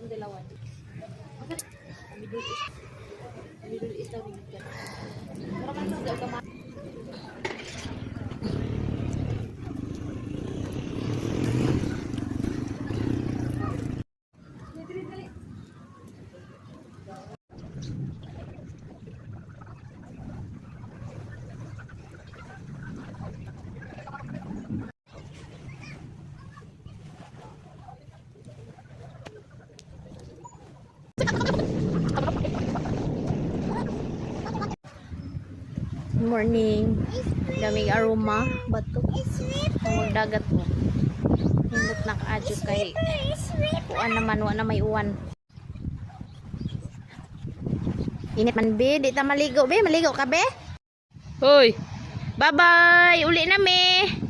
Dalawan. Middle East. Middle East daw rin dyan. Pero kan sa gama. Morning. Daming aroma. Bato. Ang dagat mo. Hindot na kaadyo kay kuan naman. Wa na may uwan. Init man be. Di ta maligo be. Maligo ka be? Hoy. Bye bye. Uli na me.